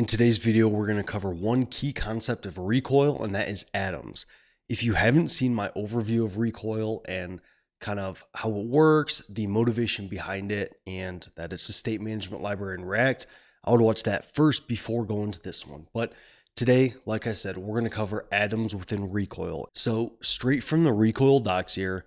In today's video, we're going to cover one key concept of Recoil, and that is atoms. If you haven't seen my overview of Recoil and kind of how it works, the motivation behind it, and that it's a state management library in React, I would watch that first before going to this one. But today, like I said, we're going to cover atoms within Recoil. So straight from the Recoil docs here,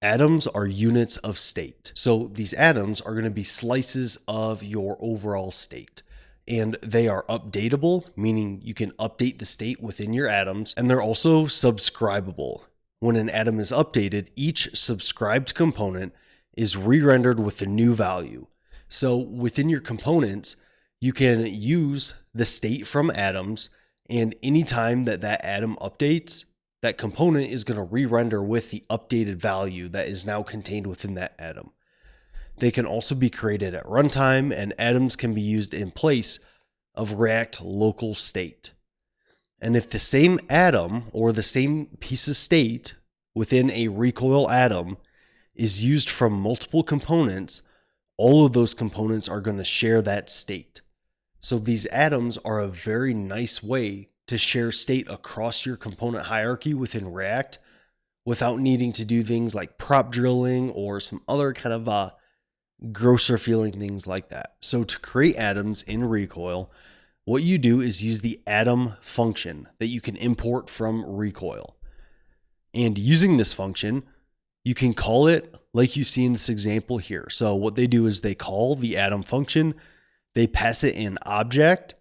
atoms are units of state. So these atoms are going to be slices of your overall state. And they are updatable, meaning you can update the state within your atoms, and they're also subscribable. When an atom is updated, each subscribed component is re-rendered with the new value. So within your components, you can use the state from atoms, and anytime that atom updates, that component is going to re-render with the updated value that is now contained within that atom. They can also be created at runtime, and atoms can be used in place of React local state. And if the same atom or the same piece of state within a Recoil atom is used from multiple components, all of those components are going to share that state. So these atoms are a very nice way to share state across your component hierarchy within React without needing to do things like prop drilling or some other kind of grosser feeling things like that. So to create atoms in Recoil, what you do is use the atom function that you can import from Recoil. And using this function, you can call it like you see in this example here. So what they do is they call the atom function, they pass it an object,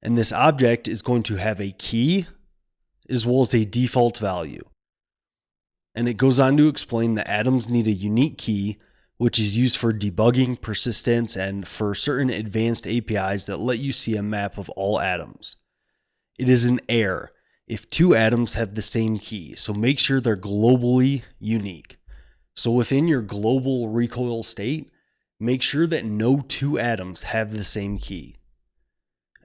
and this object is going to have a key as well as a default value. And it goes on to explain that atoms need a unique key, which is used for debugging, persistence, and for certain advanced APIs that let you see a map of all atoms. It is an error if two atoms have the same key, so make sure they're globally unique. So within your global Recoil state, make sure that no two atoms have the same key.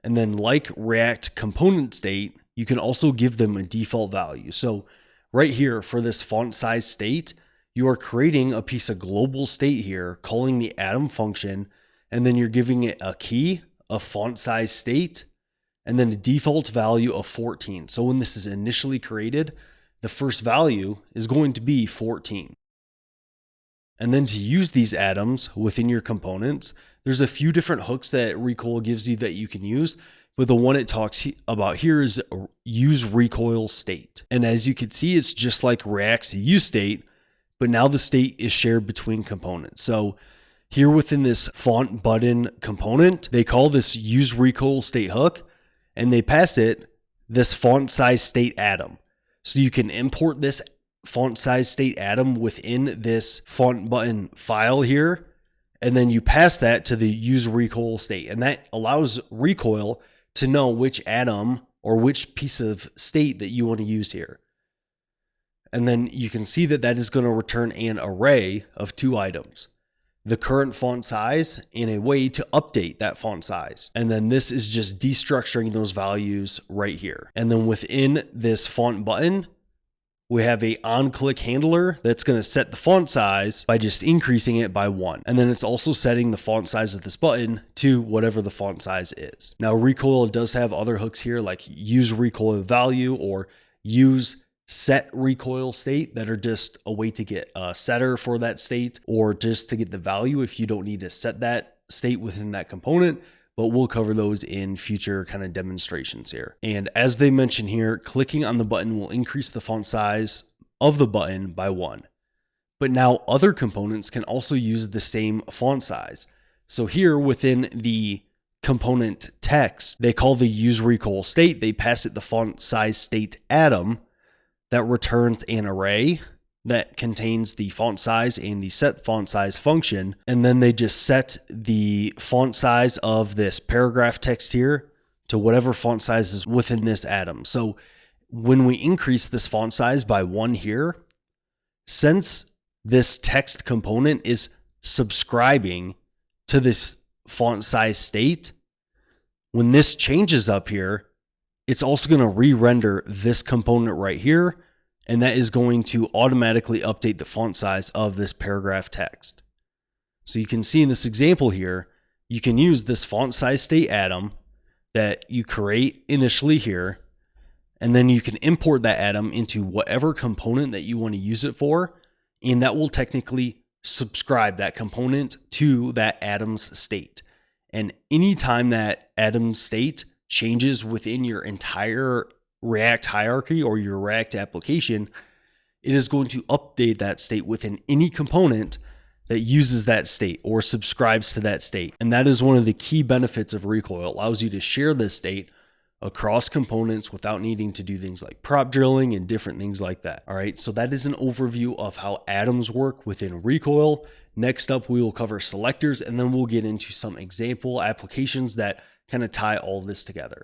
And then like React component state, you can also give them a default value. So right here for this font size state, you are creating a piece of global state here, calling the atom function, and then you're giving it a key, a font size state, and then a default value of 14. So when this is initially created, the first value is going to be 14. And then to use these atoms within your components, there's a few different hooks that Recoil gives you that you can use, but the one it talks about here is use Recoil state. And as you can see, it's just like React's use state, but now the state is shared between components. So here within this font button component, they call this use Recoil state hook, and they pass it this font size state atom. So you can import this font size state atom within this font button file here, and then you pass that to the use Recoil state, and that allows Recoil to know which atom or which piece of state that you want to use here. And then you can see that that is going to return an array of two items, the current font size and a way to update that font size. And then this is just destructuring those values right here. And then within this font button, we have a on-click handler that's going to set the font size by just increasing it by 1. And then it's also setting the font size of this button to whatever the font size is. Now, Recoil does have other hooks here like use Recoil value or use set Recoil state that are just a way to get a setter for that state or just to get the value if you don't need to set that state within that component. But we'll cover those in future kind of demonstrations here. And as they mention here, clicking on the button will increase the font size of the button by 1. But now other components can also use the same font size. So here within the component text, they call the use Recoil state, they pass it the font size state atom that returns an array that contains the font size and the set font size function. And then they just set the font size of this paragraph text here to whatever font size is within this atom. So when we increase this font size by 1 here, since this text component is subscribing to this font size state, when this changes up here, it's also going to re-render this component right here, and that is going to automatically update the font size of this paragraph text. So you can see in this example here, you can use this font size state atom that you create initially here, and then you can import that atom into whatever component that you want to use it for, and that will technically subscribe that component to that atom's state. And anytime that atom's state changes within your entire React hierarchy or your React application, it is going to update that state within any component that uses that state or subscribes to that state. And that is one of the key benefits of Recoil. It allows you to share this state across components without needing to do things like prop drilling and different things like that. All right, so that is an overview of how atoms work within Recoil. Next up, we will cover selectors, and then we'll get into some example applications that kind of tie all this together.